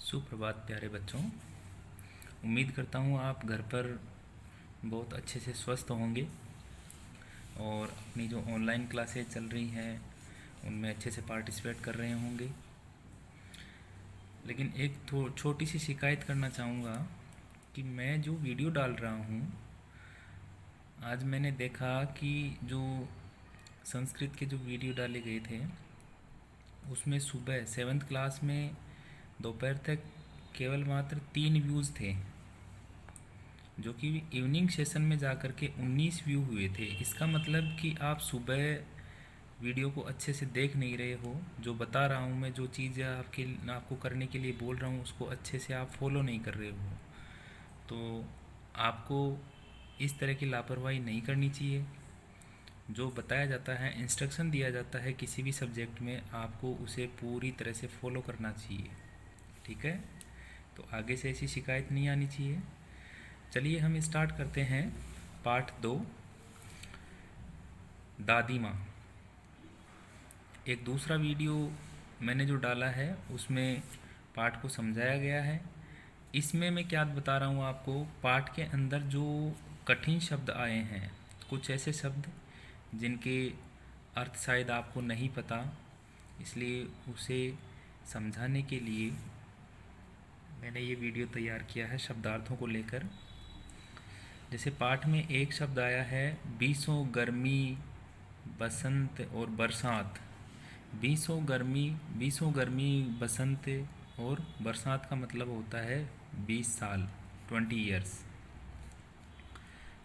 सुप्रभात प्यारे बच्चों। उम्मीद करता हूँ आप घर पर बहुत अच्छे से स्वस्थ होंगे और अपनी जो ऑनलाइन क्लासेज चल रही हैं उनमें अच्छे से पार्टिसिपेट कर रहे होंगे। लेकिन एक छोटी सी शिकायत करना चाहूँगा कि मैं जो वीडियो डाल रहा हूँ, आज मैंने देखा कि जो संस्कृत के जो वीडियो डाले गए थे उसमें सुबह 7th क्लास में दोपहर तक केवल मात्र 3 व्यूज़ थे, जो कि इवनिंग सेशन में जाकर के 19 व्यू हुए थे। इसका मतलब कि आप सुबह वीडियो को अच्छे से देख नहीं रहे हो। जो बता रहा हूँ मैं, जो चीज़ आपको करने के लिए बोल रहा हूँ उसको अच्छे से आप फॉलो नहीं कर रहे हो। तो आपको इस तरह की लापरवाही नहीं करनी चाहिए। जो बताया जाता है, इंस्ट्रक्शन दिया जाता है किसी भी सब्जेक्ट में, आपको उसे पूरी तरह से फॉलो करना चाहिए। ठीक है, तो आगे से ऐसी शिकायत नहीं आनी चाहिए। चलिए हम स्टार्ट करते हैं पार्ट 2, दादी माँ। एक दूसरा वीडियो मैंने जो डाला है उसमें पाठ को समझाया गया है। इसमें मैं क्या बता रहा हूँ आपको, पाठ के अंदर जो कठिन शब्द आए हैं, कुछ ऐसे शब्द जिनके अर्थ शायद आपको नहीं पता, इसलिए उसे समझाने के लिए मैंने ये वीडियो तैयार किया है शब्दार्थों को लेकर। जैसे पाठ में एक शब्द आया है बीसों गर्मी, बसंत और बरसात। बीसों गर्मी बसंत और बरसात का मतलब होता है 20 साल, 20 ईयर्स।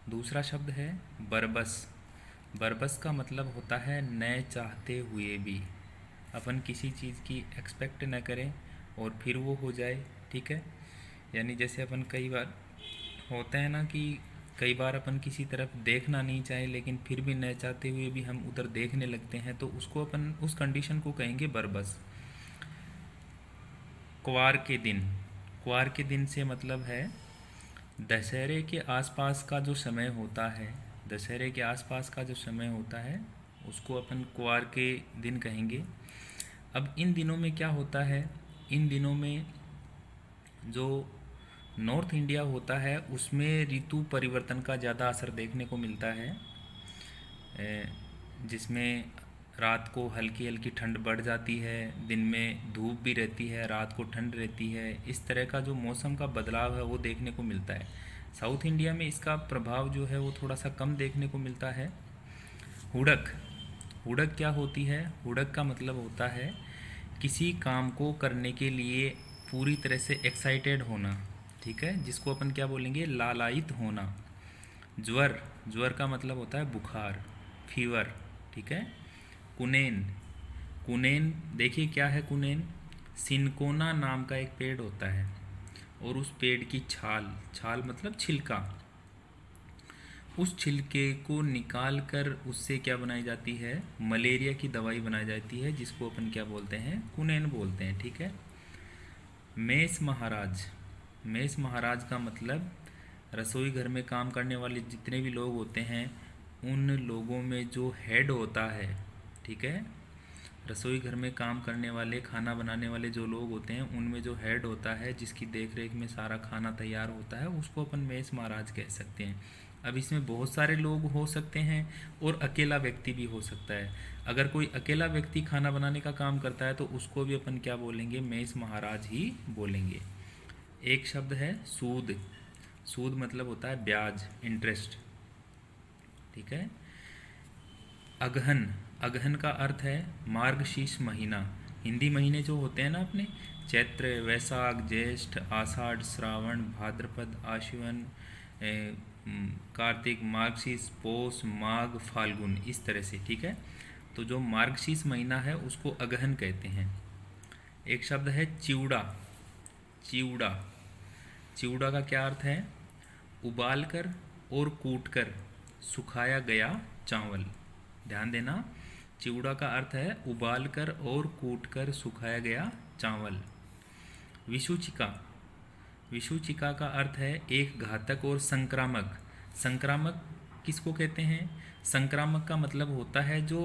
दूसरा शब्द है बरबस। बरबस का मतलब होता है न चाहते हुए भी। अपन किसी चीज़ की एक्सपेक्ट न करें और फिर वो हो जाए। ठीक है, यानी जैसे अपन कई बार होता है ना कि कई बार अपन किसी तरफ देखना नहीं चाहे लेकिन फिर भी न चाहते हुए भी हम उधर देखने लगते हैं, तो उसको अपन उस कंडीशन को कहेंगे बरबस। क्वार के दिन। क्वार के दिन से मतलब है दशहरे के आसपास का जो समय होता है, दशहरे के आसपास का जो समय होता है उसको अपन क्वार के दिन कहेंगे। अब इन दिनों में क्या होता है, इन दिनों में जो नॉर्थ इंडिया होता है उसमें ऋतु परिवर्तन का ज़्यादा असर देखने को मिलता है, जिसमें रात को हल्की हल्की ठंड बढ़ जाती है, दिन में धूप भी रहती है, रात को ठंड रहती है। इस तरह का जो मौसम का बदलाव है वो देखने को मिलता है। साउथ इंडिया में इसका प्रभाव जो है वो थोड़ा सा कम देखने को मिलता है। हुड़क। हुड़क क्या होती है? हुड़क का मतलब होता है किसी काम को करने के लिए पूरी तरह से एक्साइटेड होना। ठीक है, जिसको अपन क्या बोलेंगे, लालायित होना। ज्वर। ज्वर का मतलब होता है बुखार, फीवर। ठीक है। कुनेन। कुनेन देखिए क्या है कुनेन, सिनकोना नाम का एक पेड़ होता है और उस पेड़ की छाल, छाल मतलब छिलका, उस छिलके को निकाल कर उससे क्या बनाई जाती है, मलेरिया की दवाई बनाई जाती है, जिसको अपन क्या बोलते हैं, कुनेन बोलते हैं। ठीक है। मेस महाराज। मेस महाराज का मतलब रसोई घर में काम करने वाले जितने भी लोग होते हैं उन लोगों में जो हेड होता है। ठीक है, रसोई घर में काम करने वाले, खाना बनाने वाले जो लोग होते हैं उनमें जो हेड होता है, जिसकी देख रेख में सारा खाना तैयार होता है, उसको अपन मेस महाराज कह सकते हैं। अब इसमें बहुत सारे लोग हो सकते हैं और अकेला व्यक्ति भी हो सकता है। अगर कोई अकेला व्यक्ति खाना बनाने का काम करता है तो उसको भी अपन क्या बोलेंगे, मेस महाराज ही बोलेंगे। एक शब्द है सूद। सूद मतलब होता है ब्याज, इंटरेस्ट। ठीक है। अगहन। अगहन का अर्थ है मार्गशीर्ष महीना। हिंदी महीने जो होते हैं ना अपने, चैत्र, वैशाख, ज्येष्ठ, आषाढ़, श्रावण, भाद्रपद, आश्विन, कार्तिक, मार्गशीर्ष, पौष, माघ, फाल्गुन, इस तरह से। ठीक है, तो जो मार्गशीर्ष महीना है उसको अगहन कहते हैं। एक शब्द है चिवड़ा। चिवड़ा। चिवड़ा का क्या अर्थ है, उबाल कर और कूट कर सुखाया गया चावल। ध्यान देना, चिवड़ा का अर्थ है उबाल कर और कूट कर सुखाया गया चावल। विषुचिका। विषुचिका का अर्थ है एक घातक और संक्रामक। संक्रामक किसको कहते हैं? संक्रामक का मतलब होता है जो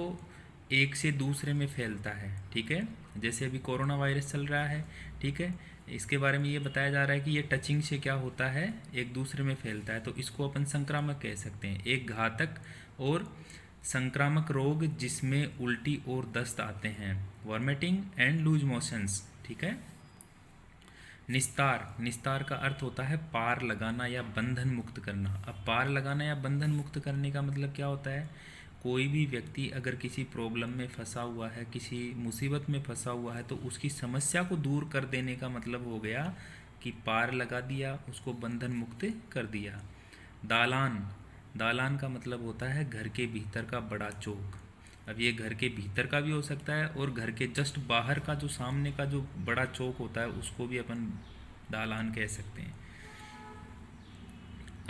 एक से दूसरे में फैलता है। ठीक है, जैसे अभी कोरोना वायरस चल रहा है। ठीक है, इसके बारे में ये बताया जा रहा है कि ये टचिंग से क्या होता है, एक दूसरे में फैलता है, तो इसको अपन संक्रामक कह सकते हैं। एक घातक और संक्रामक रोग जिसमें उल्टी और दस्त आते हैं, वॉमिटिंग एंड लूज मोशंस, ठीक है। निस्तार, निस्तार का अर्थ होता है पार लगाना या बंधन मुक्त करना। अब पार लगाना या बंधन मुक्त करने का मतलब क्या होता है, कोई भी व्यक्ति अगर किसी प्रॉब्लम में फंसा हुआ है, किसी मुसीबत में फंसा हुआ है, तो उसकी समस्या को दूर कर देने का मतलब हो गया कि पार लगा दिया, उसको बंधन मुक्त कर दिया। दालान, दालान का मतलब होता है घर के भीतर का बड़ा चौक। अब ये घर के भीतर का भी हो सकता है और घर के जस्ट बाहर का जो सामने का जो बड़ा चौक होता है उसको भी अपन दालान कह सकते हैं।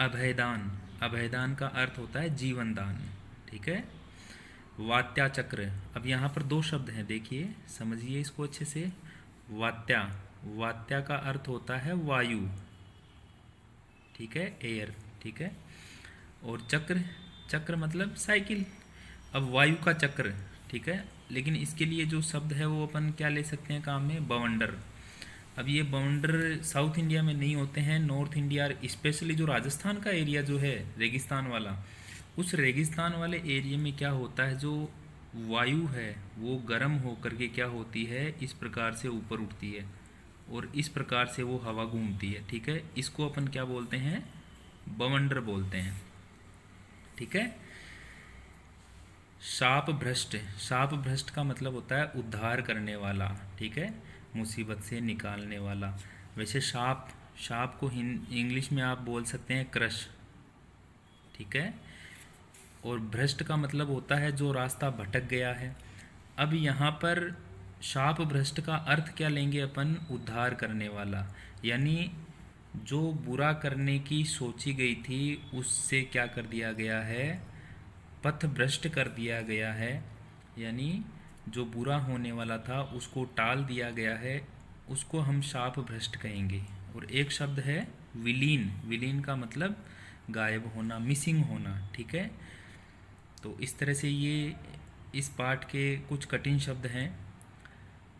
अभयदान, अभयदान का अर्थ होता है जीवन दान, ठीक है। वात्या चक्र, अब यहाँ पर दो शब्द हैं, देखिए समझिए इसको अच्छे से। वात्या, वात्या का अर्थ होता है वायु, ठीक है, एयर, ठीक है। और चक्र, चक्र मतलब साइकिल। अब वायु का चक्र, ठीक है, लेकिन इसके लिए जो शब्द है वो अपन क्या ले सकते हैं काम में, बवंडर। अब ये बवंडर साउथ इंडिया में नहीं होते हैं, नॉर्थ इंडिया स्पेशली जो राजस्थान का एरिया जो है रेगिस्तान वाला, उस रेगिस्तान वाले एरिया में क्या होता है, जो वायु है वो गर्म होकर के क्या होती है, इस प्रकार से ऊपर उठती है और इस प्रकार से वो हवा घूमती है, ठीक है। इसको अपन क्या बोलते हैं, बवंडर बोलते हैं, ठीक है। शाप भ्रष्ट, शाप भ्रष्ट का मतलब होता है उद्धार करने वाला, ठीक है, मुसीबत से निकालने वाला। वैसे शाप, शाप को इंग्लिश में आप बोल सकते हैं क्रश, ठीक है। और भ्रष्ट का मतलब होता है जो रास्ता भटक गया है। अब यहाँ पर शाप भ्रष्ट का अर्थ क्या लेंगे अपन, उद्धार करने वाला, यानी जो बुरा करने की सोची गई थी उससे क्या कर दिया गया है, पथ भ्रष्ट कर दिया गया है, यानी जो बुरा होने वाला था उसको टाल दिया गया है, उसको हम शाप भ्रष्ट कहेंगे। और एक शब्द है विलीन, विलीन का मतलब गायब होना, मिसिंग होना, ठीक है। तो इस तरह से ये इस पाठ के कुछ कठिन शब्द हैं।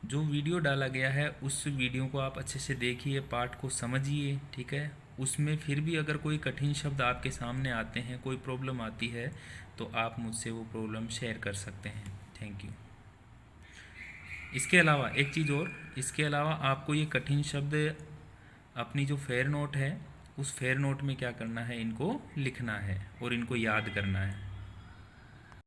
जो वीडियो डाला गया है उस वीडियो को आप अच्छे से देखिए, पाठ को समझिए, ठीक है। उसमें फिर भी अगर कोई कठिन शब्द आपके सामने आते हैं, कोई प्रॉब्लम आती है, तो आप मुझसे वो प्रॉब्लम शेयर कर सकते हैं। Thank you. इसके अलावा एक चीज़ और, इसके अलावा आपको ये कठिन शब्द अपनी जो फेयर नोट है उस फेयर नोट में क्या करना है, इनको लिखना है और इनको याद करना है।